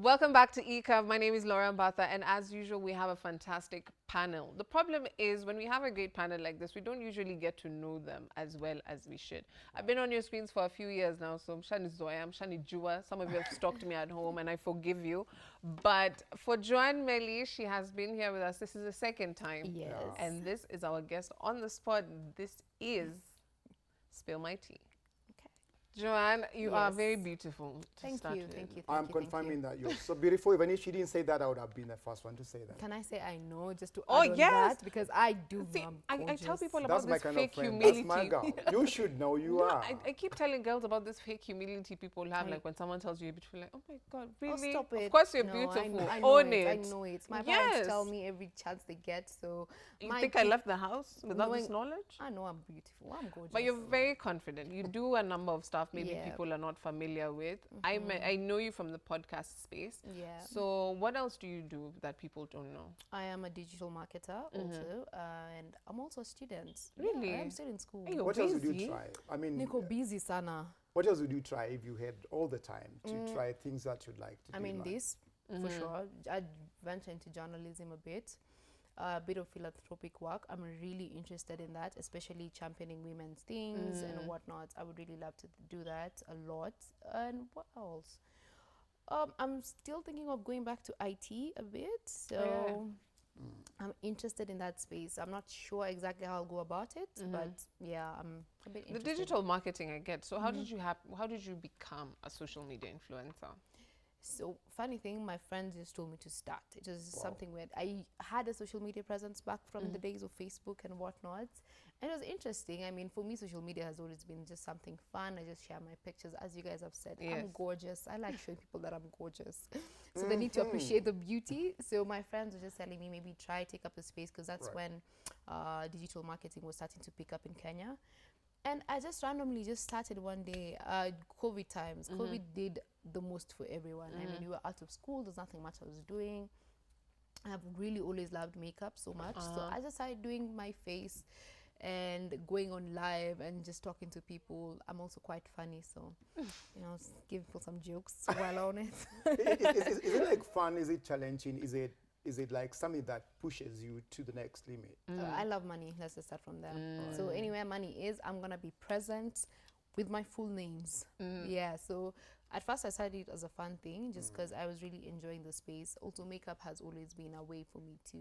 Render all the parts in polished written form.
Welcome back to eCurve. My name is Laura Mbatha, and as usual, we have a fantastic panel. The problem is when we have a great panel like this, we don't usually get to know them as well as we should. I've been on your screens for a few years now, so I'm Shani Zoya, I'm Shani Jua. Some of you have stalked me at home, and I forgive you. But for Joan Melly, she has been here with us. This is the second time. Yes. And this is our guest on the spot. This is Spill My Tea. Joanne, you are very beautiful. Thank you. I'm confirming that you're so beautiful. Even if she didn't say that, I would have been the first one to say that. Can I say I know just to Oh, add on yes. that? Because I do See, know I tell people That's about my this kind fake of friend. humility. That's my girl. You should know you are. I keep telling girls about this fake humility people have, like when someone tells you you're beautiful, like, oh my God, really? stop it. Of course you're No, beautiful. I know Own it. I know it. My parents tell me every chance they get. So You think I left the house without this knowledge? I know I'm beautiful. I'm gorgeous. But you're very confident. You do a number of stuff maybe Yeah. people are not familiar with. I know you from the podcast space. Yeah. So what else do you do that people don't know? I am a digital marketer also, and I'm also a student. Really? Yeah, I'm still in school. Hey, you're What else would busy. you try? I mean, Nico busy sana. what else would you try if you had all the time to try things that you'd like to do? I mean, in life? this for sure. I'd venture into journalism a bit of philanthropic work. I'm really interested in that, especially championing women's things and whatnot. I would really love to do that a lot. And what else? I'm still thinking of going back to IT a bit. So I'm interested in that space. I'm not sure exactly how I'll go about it, but yeah, I'm a bit interested. The digital marketing I get. So how did you become a social media influencer? So funny thing, my friends just told me to start. It was something weird. I had a social media presence back from the days of Facebook and whatnot. And it was interesting. I mean, for me, social media has always been just something fun. I just share my pictures. As you guys have said, Yes. I'm gorgeous. I like showing people that I'm gorgeous. So they need to appreciate the beauty. So my friends were just telling me maybe try take up the space because that's when digital marketing was starting to pick up in Kenya. And I just randomly just started one day, COVID times. COVID did the most for everyone. I mean, we were out of school. There's nothing much I was doing. I've really always loved makeup so much. So I just started doing my face and going on live and just talking to people. I'm also quite funny, so, you know, give people some jokes while on it. Is it like fun? Is it challenging? Is it like something that pushes you to the next limit? I love money. Let's just start from there. So anywhere money is, I'm going to be present with my full names. Yeah, so at first I started it as a fun thing just because I was really enjoying the space. Also, makeup has always been a way for me to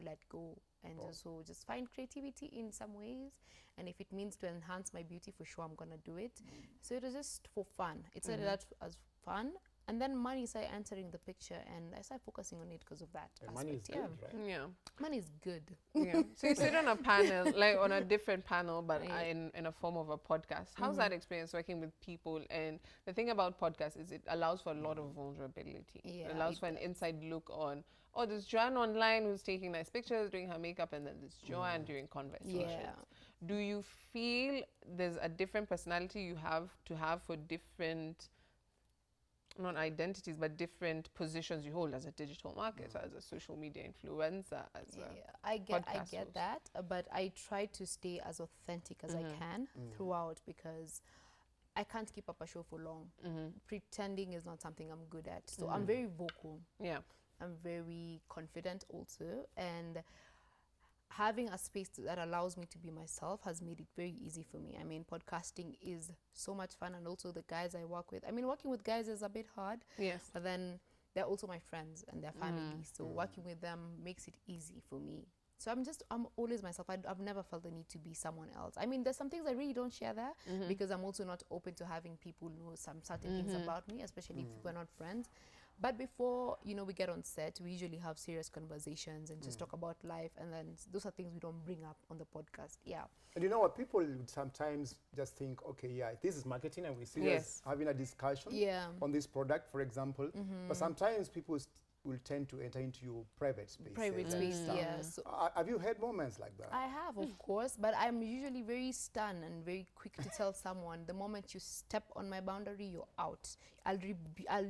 let go and just find creativity in some ways. And if it means to enhance my beauty, for sure, I'm going to do it. So it was just for fun. It started out as fun. And then money started entering the picture, and I started focusing on it because of that. And money is good, right? Yeah. Money is good. Yeah. So you sit on a panel, like on a different panel, but in a form of a podcast. How's that experience working with people? And the thing about podcasts is it allows for a lot of vulnerability. Yeah, it allows for an inside look on, oh, there's Joan online who's taking nice pictures, doing her makeup, and then there's Joanne doing conversations. Yeah. Do you feel there's a different personality you have to have for different, not identities, but different positions you hold as a digital marketer, as a social media influencer, as a I get host? that, but I try to stay as authentic as I can throughout because I can't keep up a show for long. Pretending is not something I'm good at. So I'm very vocal. Yeah. I'm very confident also, and having a space that allows me to be myself has made it very easy for me. I mean, podcasting is so much fun, and also the guys I work with. I mean, working with guys is a bit hard. Yes. But then they're also my friends and their family. So working with them makes it easy for me. So I'm always myself. I've never felt the need to be someone else. I mean, there's some things I really don't share there because I'm also not open to having people know some certain things about me, especially if we're not friends. But before, you know, we get on set, we usually have serious conversations and just talk about life. And then those are things we don't bring up on the podcast. Yeah. And you know what? People would sometimes just think, okay, yeah, this is marketing and we're serious having a discussion on this product, for example. But sometimes people will tend to enter into your private space. Private space, yeah. So have you had moments like that? I have, of course, but I'm usually very stern and very quick to tell someone the moment you step on my boundary, you're out. I'll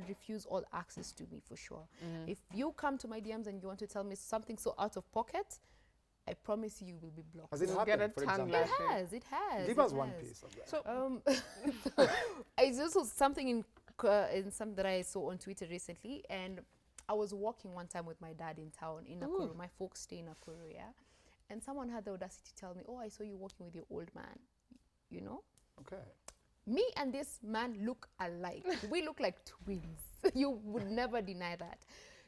refuse all access to me for sure. If you come to my DMs and you want to tell me something so out of pocket, I promise you will be blocked. Has it You'll happened, get a for tongue example? lash. It has. Give us one piece of that. So It's also something in in some that I saw on Twitter recently, and I was walking one time with my dad in town in Nakuru. My folks stay in Nakuru, yeah. And someone had the audacity to tell me, "Oh, I saw you walking with your old man," you know? Okay. Me and this man look alike. We look like twins. You would never deny that.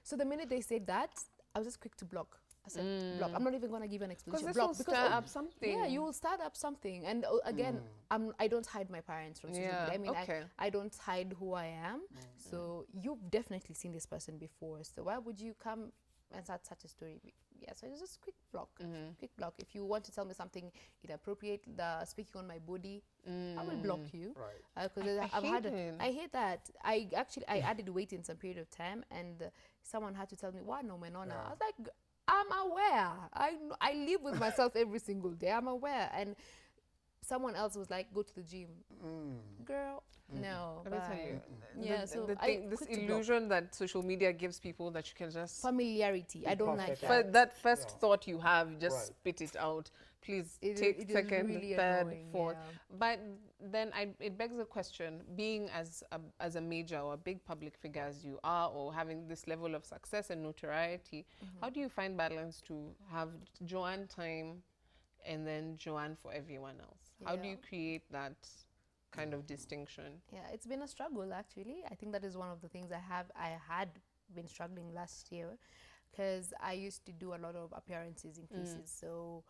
So the minute they said that, I was just quick to block. I said, block. I'm not even going to give an explanation. Block, because stir up something. Yeah, you will start up something. And again, I don't hide my parents from social media. I mean, I don't hide who I am. So you've definitely seen this person before. So why would you come and start such a story? Yeah, so it's just quick block. Quick block. If you want to tell me something inappropriate, speaking on my body, I will block you. Right. Because I hate that. I added weight in some period of time, and someone had to tell me, "What no, Menona?" I was like, I'm aware. I live with myself every single day. I'm aware. And someone else was like, "Go to the gym." Girl, no. Let me tell you. Yeah, this illusion that social media gives people that you can just... Familiarity. I don't like that. That first thought you have, just spit it out. Please take second, really third, annoying, fourth. But then it begs the question, being as a major or a big public figure as you are, or having this level of success and notoriety, how do you find balance to have Joan time and then Joan for everyone else? How do you create that kind of distinction? Yeah, it's been a struggle, actually. I think that is one of the things I had been struggling last year, because I used to do a lot of appearances in places. So,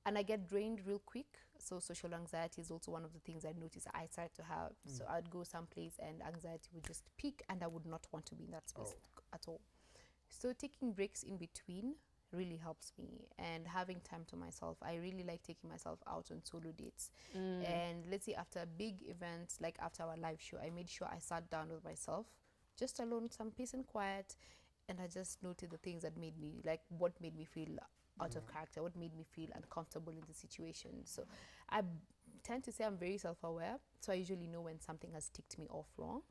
and I get drained real quick. So social anxiety is also one of the things I noticed I started to have. So I'd go someplace and anxiety would just peak, and I would not want to be in that space at all. So taking breaks in between really helps me, and having time to myself. I really like taking myself out on solo dates. And let's say after a big event, like after our live show, I made sure I sat down with myself, just alone, some peace and quiet, and I just noted the things that made me, like what made me feel out of character, what made me feel uncomfortable in the situation. So I tend to say I'm very self-aware, so I usually know when something has ticked me off wrong,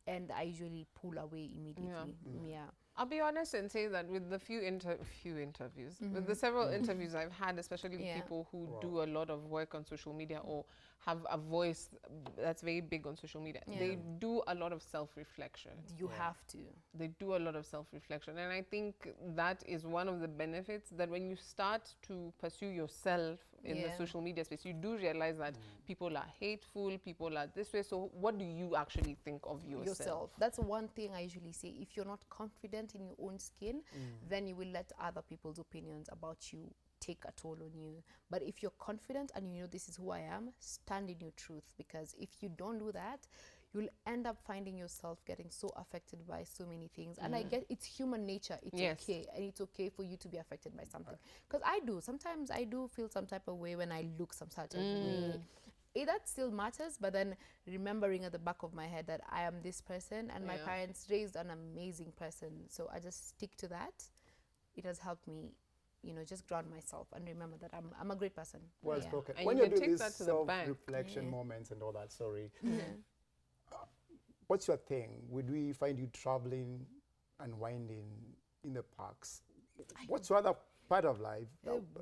and I usually pull away immediately. I'll be honest and say that with the few interviews, with the several interviews I've had, especially people who do a lot of work on social media or have a voice that's very big on social media, they do a lot of self-reflection. You have to. They do a lot of self-reflection. And I think that is one of the benefits, that when you start to pursue yourself in the social media space, you do realize that people are hateful, people are this way. So what do you actually think of yourself? That's one thing I usually say. If you're not confident in your own skin, then you will let other people's opinions about you take a toll on you. But if you're confident and you know this is who I am, stand in your truth, because if you don't do that, you'll end up finding yourself getting so affected by so many things. And I get it's human nature. It's okay, and it's okay for you to be affected by something. Because sometimes I do feel some type of way when I look some certain way. That still matters, but then remembering at the back of my head that I am this person, and my parents raised an amazing person, so I just stick to that. It has helped me, just ground myself and remember that I'm a great person. Well spoken. When you do these self-reflection moments and all that, what's your thing? Would we find you traveling and winding in the parks? What's your other part of life?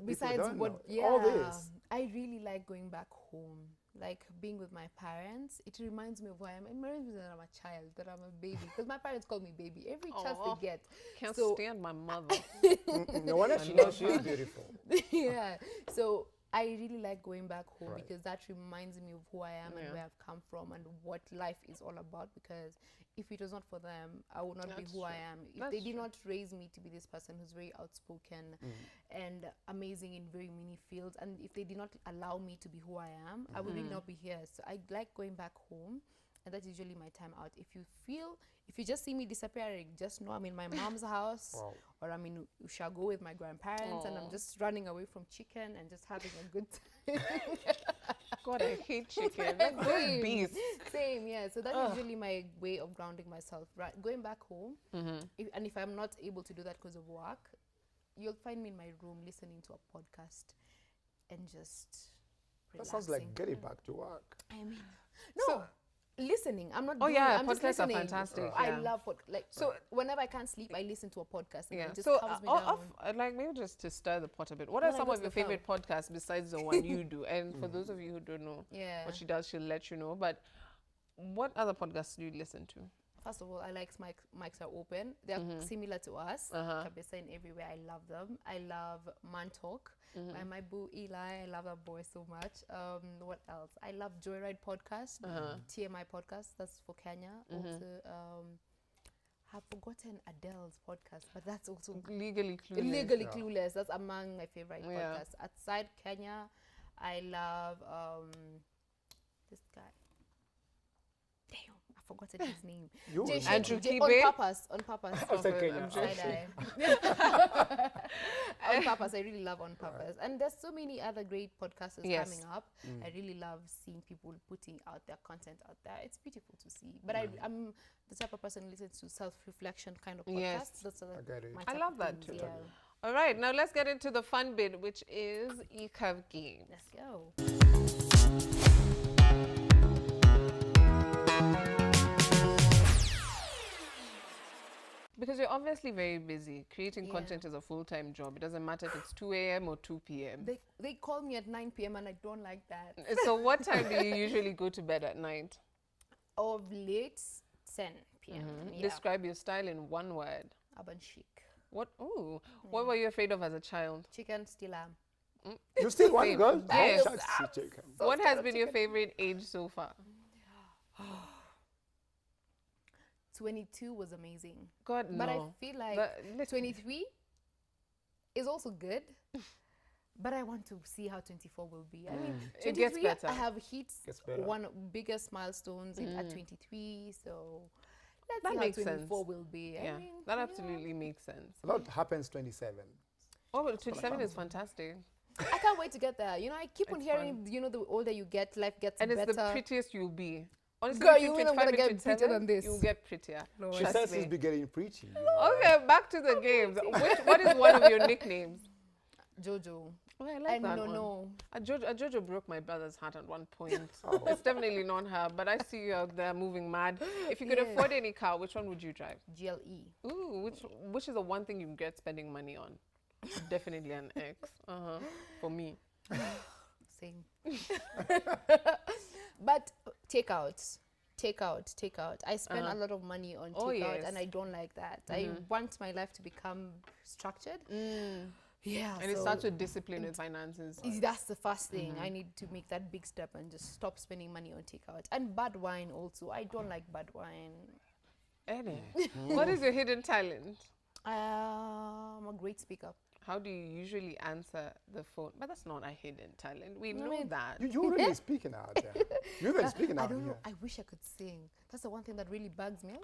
Besides all this. I really like going back home, like being with my parents. It reminds me of who I am. It reminds me that I'm a child, that I'm a baby, because my parents call me baby every chance they get. Can't stand my mother. No wonder she knows she's beautiful. So I really like going back home because that reminds me of who I am and where I've come from and what life is all about. Because if it was not for them, I would not be who I am. If they did not raise me to be this person who's very outspoken and amazing in very many fields, and if they did not allow me to be who I am, I would really not be here. So I like going back home, and that's usually my time out. If you just see me disappearing, just know I'm in my mom's house, or I'm in Ushago with my grandparents, and I'm just running away from chicken and just having a good time. God, I hate chicken. That's beast. Same, yeah. So that's usually my way of grounding myself. Right, going back home, if I'm not able to do that because of work, you'll find me in my room listening to a podcast and just relaxing. That sounds like getting back to work. I mean, listening. I'm not. Podcasts just listening. are fantastic. I love so whenever I can't sleep, I listen to a podcast. And it just so calms me down. like maybe just to stir the pot a bit. What are some of your favorite podcasts besides the one you do? And for those of you who don't know what she does, she'll let you know. But What other podcasts do you listen to? First of all, I like Mics Are Open. They're similar to us. Kabisa in everywhere. I love them. I love Man Talk. My boo Eli. I love that boy so much. What else? I love Joyride Podcast. TMI Podcast. That's for Kenya. Also, I've forgotten Adele's podcast, but that's also Legally Clueless. Legally Clueless. That's among my favorite podcasts. Outside Kenya, I love this guy. Damn, I've forgotten his name. Andrew On purpose. On purpose. I really love On Purpose. And there's so many other great podcasters coming up. I really love seeing people putting out their content out there. It's beautiful to see. But I'm the type of person who listens to self-reflection kind of podcasts. Yes. That's I love that too. All right, now let's get into the fun bit, which is ECAV Games. Let's go. Because you're obviously very busy. Creating content is a full-time job. It doesn't matter if it's 2 a.m. or 2 p.m. They call me at 9 p.m. and I don't like that. So what time do you usually go to bed at night? Of late, 10 p.m. Describe your style in one word. Urban chic. What? Ooh. What were you afraid of as a child? Chicken, still am. You still one girl? Yes. So what has been your favorite age so far? 22 was amazing. God, no. But I feel like 23 is also good. But I want to see how 24 will be. I mean, 23, it gets better. I have hit one biggest milestones at 23. So let's see how 24 will be. Yeah, I mean, that absolutely makes sense. A lot happens 27. Oh, but 27 is fantastic. I can't wait to get there. You know, I keep on hearing, you know, the older you get, life gets better. And it's the prettiest you'll be. Honestly, girl, you know, I'm gonna get prettier than this. You'll get prettier. No, she says she's be getting pretty. Okay, back to the games. What is one of your nicknames? Jojo. Oh, I like that one. Jojo broke my brother's heart at one point. It's definitely not her, but I see you out there moving mad. If you could afford any car, which one would you drive? GLE. Ooh, which is the one thing you regret spending money on? Definitely an X. For me. Same. But takeout. I spend a lot of money on takeout, and I don't like that. I want my life to become structured. Yeah, and it starts with discipline with finances. That's the first thing. I need to make that big step and just stop spending money on takeout. And bad wine also. I don't like bad wine. Eddie, what is your hidden talent? I'm a great speaker. How do you usually answer the phone? But that's not a hidden talent. We know that. You're really speaking out there. You're really speaking out I don't know. here. I wish I could sing. That's the one thing that really bugs me.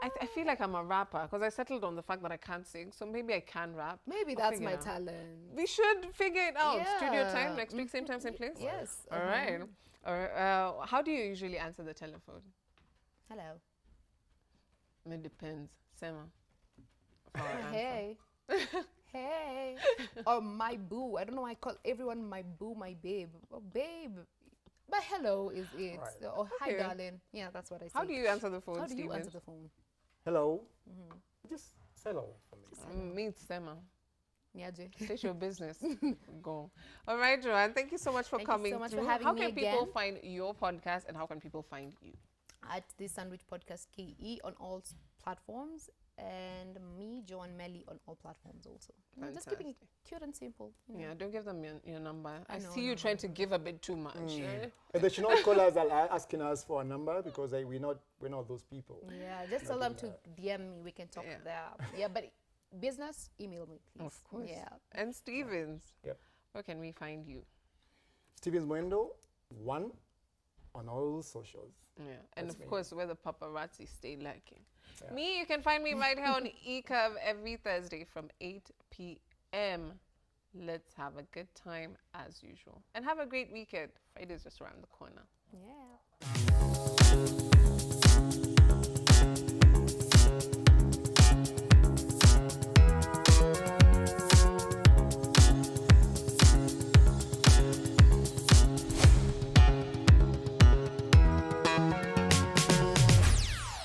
I feel like I'm a rapper because I settled on the fact that I can't sing. So maybe I can rap. Maybe that's my talent. We should figure it out. Yeah. Studio time next week, same time, same place? Yes. All right. How do you usually answer the telephone? Hello. It depends. Sema. Hey. Hey. Or my boo. I don't know why I call everyone my boo, my babe. Oh, babe. But hello is it. Right. Or hi, darling. Yeah, that's what I say. How do you answer the phone, How do you answer the phone? Hello. Just hello for me. Me, Sema. Niaje. It's your business. Go. All right, Joan. Thank you so much for coming. Thank you so much for having me again. How can people find your podcast and how can people find you? At the Sandwich Podcast KE on all platforms. And me, Joan, Melly on all platforms also. Just keeping it cute and simple. Yeah, don't give them your number. I see you trying to give a bit too much. And they should not call us asking us for a number because we're not those people. Yeah, just tell them to DM me. We can talk there. Yeah, but business, email me, please. Of course. Yeah. And Stevens. Yep. Where can we find you? Stevens Mwendo 1 on all socials. Yeah, and of course, where the paparazzi stay lurking. Yeah. Me, you can find me right here on ECAV every Thursday from 8 p.m. Let's have a good time as usual. And have a great weekend. Friday's just around the corner. Yeah.